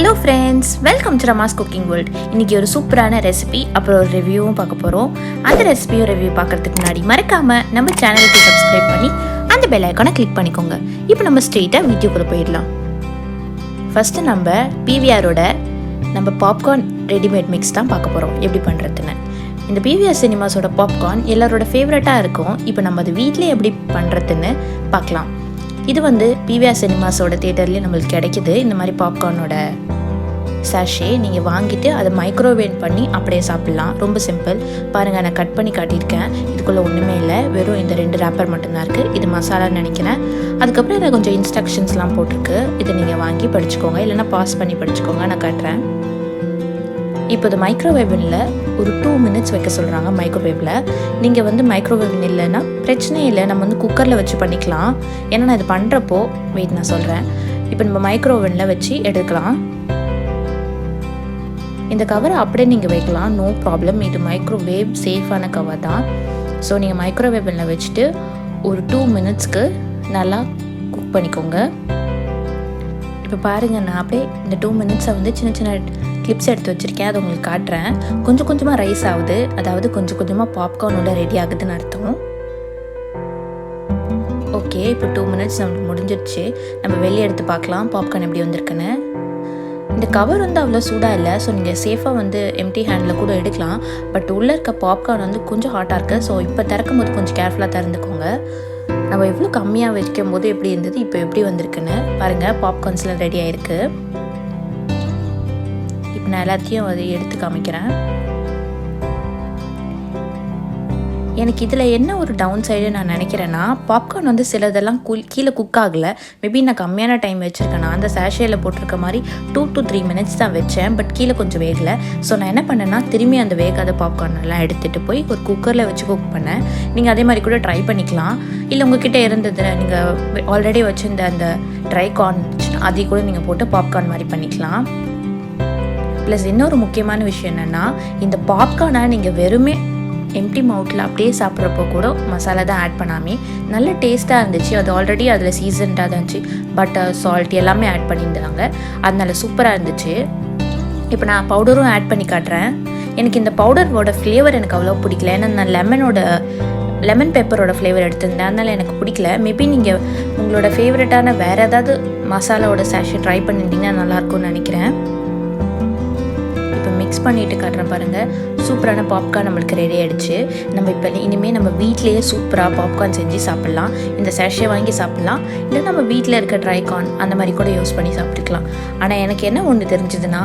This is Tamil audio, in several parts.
Hello friends, welcome to Rama's Cooking World. இன்னைக்கு ஒரு சூப்பரான ரெசிபி அப்புறம் ஒரு ரிவ்யூவும் பார்க்க போறோம். அந்த ரெசிபியும் ரிவ்யூ பார்க்கிறதுக்கு முன்னாடி மறக்காம நம்ம சேனலுக்கு சப்ஸ்கிரைப் பண்ணி அந்த பெல் ஐகானை கிளிக் பண்ணிக்கோங்க. இப்போ நம்ம ஸ்ட்ரெயிட்டா வீடியோக்குள்ள போயிடலாம். ஃபர்ஸ்ட் நம்ம PVRோட நம்ம பாப்கார்ன் ரெடிமேட் மிக்ஸ் தான் பார்க்க போறோம். எப்படி பண்றதுன்னு. இந்த PVR சினிமாஸோட பாப்கார்ன் எல்லாரோட ஃபேவரட்டா இருக்கும். இப்போ நம்ம அது வீட்லயே எப்படி பண்றதுன்னு பார்க்கலாம். இது வந்து PVR சினிமாஸோட தியேட்டர்லேயே நம்மளுக்கு கிடைக்குது. இந்த மாதிரி பாப்கார்னோட சாஷே நீங்கள் வாங்கிட்டு அதை மைக்ரோவேவ் பண்ணி அப்படியே சாப்பிட்லாம். ரொம்ப சிம்பிள். பாருங்கள், நான் கட் பண்ணி காட்டியிருக்கேன். இதுக்குள்ளே ஒன்றுமே இல்லை, வெறும் இந்த 2 ரேப்பர் மட்டும்தான் இருக்குது. இது மசாலான்னு நினைக்கிறேன். அதுக்கப்புறம் இதில் கொஞ்சம் இன்ஸ்ட்ரக்ஷன்ஸ்லாம் போட்டிருக்கு. இதை நீங்கள் வாங்கி படிச்சுக்கோங்க, இல்லைனா பாஸ் பண்ணி படிச்சுக்கோங்க. நான் காட்டுறேன். இப்போ இது மைக்ரோவேவில் ஒரு 2 minutes வைக்க சொல்கிறாங்க. மைக்ரோவேவில் நீங்கள் வந்து மைக்ரோவேவ் இல்லைன்னா பிரச்சனை இல்லை, நம்ம வந்து குக்கரில் வச்சு பண்ணிக்கலாம். ஏன்னா நான் இது பண்ணுறப்போ வெயிட் நான் சொல்கிறேன். இப்போ நம்ம மைக்ரோவேவில் வச்சு எடுக்கலாம். இந்த கவரை அப்படியே நீங்கள் வைக்கலாம், நோ ப்ராப்ளம். இது மைக்ரோவேவ் சேஃபான கவர் தான். ஸோ நீங்கள் மைக்ரோவேவில் வச்சுட்டு ஒரு 2 minutesக்கு நல்லா குக் பண்ணிக்கோங்க. இப்போ பாருங்கள், நான் அப்படியே இந்த 2 minutesஸை வந்து சின்ன சின்ன கிளிப்ஸ் எடுத்து வச்சுருக்கேன். அதை உங்களுக்கு காட்டுறேன். கொஞ்சம் கொஞ்சமாக ரைஸ் ஆகுது, அதாவது கொஞ்சம் கொஞ்சமாக பாப்கார்னோட ரெடி ஆகுதுன்னு அர்த்தம். ஓகே, இப்போ 2 minutes நம்மளுக்கு முடிஞ்சிடுச்சு. நம்ம வெளியே எடுத்து பார்க்கலாம் பாப்கார்ன் எப்படி வந்திருக்குன்னு. இந்த கவர் வந்து அவ்வளோ சூடாக இல்லை, ஸோ நீங்கள் சேஃபாக வந்து எம்டி ஹேண்டில் கூட எடுக்கலாம். பட் உள்ளே இருக்க பாப்கார்ன் வந்து கொஞ்சம் ஹாட்டாக இருக்குது. ஸோ இப்போ திறக்கும் போது கொஞ்சம் கேர்ஃபுல்லாக திறந்துக்கோங்க. நம்ம எவ்வளோ கம்மியாக வைக்கும் போது எப்படி இருந்தது, இப்போ எப்படி வந்திருக்குன்னு பாருங்கள். பாப்கார்ன்ஸ்லாம் ரெடி ஆகிருக்கு. இப்போ நான் எல்லாத்தையும் அதை எடுத்து காமிக்கிறேன். எனக்கு இதில் என்ன ஒரு டவுன் சைடு நான் நினைக்கிறேன்னா, பாப்கார்ன் வந்து சிலதெல்லாம் கீழே குக் ஆகலை. மேபி நான் கம்மியான டைம் வச்சுருக்கேன். நான் அந்த சாஷேயில் போட்டிருக்க மாதிரி 2 to 3 minutes தான் வச்சேன். பட் கீழே கொஞ்சம் வேகலை. ஸோ நான் என்ன பண்ணேன்னா, திரும்பி அந்த வேகாத பாப்கார்னெல்லாம் எடுத்துகிட்டு போய் ஒரு குக்கரில் வச்சு குக் பண்ணேன். நீங்கள் அதே மாதிரி கூட ட்ரை பண்ணிக்கலாம். இல்லை உங்ககிட்ட இருந்தது நீங்கள் ஆல்ரெடி வச்சுருந்த அந்த ட்ரை கார்ன் அதை கூட நீங்கள் போட்டு பாப்கார்ன் மாதிரி பண்ணிக்கலாம். ப்ளஸ் இன்னொரு முக்கியமான விஷயம் என்னென்னா, இந்த பாப்கார்னை நீங்கள் வெறுமே எம்டி மவுத்தில் அப்படியே சாப்பிட்றப்போ கூட மசாலா தான் ஆட் பண்ணாமே நல்ல டேஸ்ட்டாக இருந்துச்சு. அது ஆல்ரெடி அதில் சீசன்டாக தான் இருந்துச்சு. பட்டர், சால்ட் எல்லாமே ஆட் பண்ணியிருந்தாங்க. அதனால சூப்பராக இருந்துச்சு. இப்போ நான் பவுடரும் ஆட் பண்ணி காட்டுறேன். எனக்கு இந்த பவுடரோட ஃப்ளேவர் எனக்கு அவ்வளோ பிடிக்கல. ஏன்னா நான் லெமன் பெப்பரோட ஃப்ளேவர் எடுத்திருந்தேன், அதனால் எனக்கு பிடிக்கல. மேபி நீங்கள் உங்களோட ஃபேவரட்டான வேறு ஏதாவது மசாலாவோட சாஷே ட்ரை பண்ணியிருந்தீங்கன்னா நல்லாயிருக்கும்னு நினைக்கிறேன். இப்போ மிக்ஸ் பண்ணிவிட்டு காட்டுறேன் பாருங்கள். சூப்பரான பாப்கார்ன் நம்மளுக்கு ரெடி ஆகிடுச்சு. நம்ம இப்போ இனிமேல் நம்ம வீட்லேயே சூப்பராக பாப்கார்ன் செஞ்சு சாப்பிட்லாம். இந்த சாஷே வாங்கி சாப்பிட்லாம், இல்லை நம்ம வீட்டில் இருக்க ட்ரைகார்ன் அந்த மாதிரி கூட யூஸ் பண்ணி சாப்பிட்டுக்கலாம். ஆனால் எனக்கு என்ன ஒன்று தெரிஞ்சதுன்னா,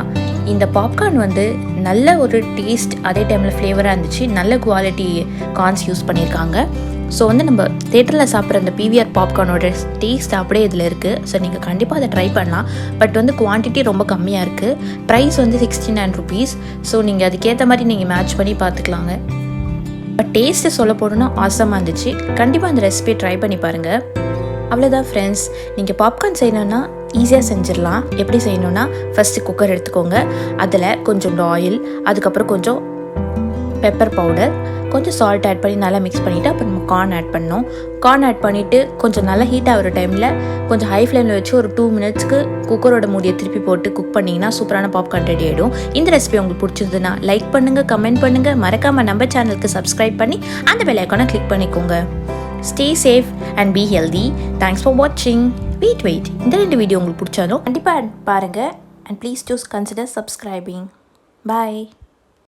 இந்த பாப்கார்ன் வந்து நல்ல ஒரு டேஸ்ட், அதே டைமில் ஃப்ளேவராக இருந்துச்சு. நல்ல குவாலிட்டி கார்ன்ஸ் யூஸ் பண்ணியிருக்காங்க. ஸோ வந்து நம்ம தேட்டரில் சாப்பிட்ற அந்த PVR பாப்கார்னோட டேஸ்ட் அப்படியே இதில் இருக்குது. ஸோ நீங்கள் கண்டிப்பாக அதை ட்ரை பண்ணலாம். பட் வந்து குவான்டிட்டி ரொம்ப கம்மியாக இருக்குது. ப்ரைஸ் வந்து 69 rupees. ஸோ நீங்கள் அதுக்கேற்ற மாதிரி நீங்கள் மேட்ச் பண்ணி பார்த்துக்கலாங்க. பட் டேஸ்ட்டு சொல்ல போகணுன்னா ஆசமாக இருந்துச்சு. கண்டிப்பாக அந்த ரெசிபியை ட்ரை பண்ணி பாருங்கள். அவ்வளோதான் ஃப்ரெண்ட்ஸ். நீங்கள் பாப்கார்ன் செய்யணுன்னா ஈஸியாக செஞ்சிடலாம். எப்படி செய்யணுன்னா, ஃபஸ்ட்டு குக்கர் எடுத்துக்கோங்க. அதில் கொஞ்சம் ஆயில், அதுக்கப்புறம் கொஞ்சம் பெப்பர் பவுடர், கொஞ்சம் சால்ட் ஆட் பண்ணி நல்லா மிக்ஸ் பண்ணிவிட்டு அப்புறம் நம்ம கார்ன் ஆட் பண்ணோம். கார்ன் ஆட் பண்ணிவிட்டு கொஞ்சம் நல்லா ஹீட் ஆகிற டைமில் கொஞ்சம் ஹை ஃப்ளேமில் வச்சு ஒரு 2 minutesக்கு குக்கரோட மூடியை திருப்பி போட்டு குக் பண்ணிங்கன்னா சூப்பரான பாப்கார்ன் ரெடி ஆகிடும். இந்த ரெசிபி உங்களுக்கு பிடிச்சிருந்ததுன்னா லைக் பண்ணுங்கள், கமெண்ட் பண்ணுங்கள். மறக்காமல் நம்ம சேனலுக்கு சப்ஸ்கிரைப் பண்ணி அந்த பெல் ஐகானை கிளிக் பண்ணிக்கோங்க. Stay safe and B healthy. Thanks for வாட்சிங். வெயிட் இந்த 2 வீடியோ உங்களுக்கு பிடிச்சாலும் கண்டிப்பாக பாருங்கள். And please do consider subscribing. Bye.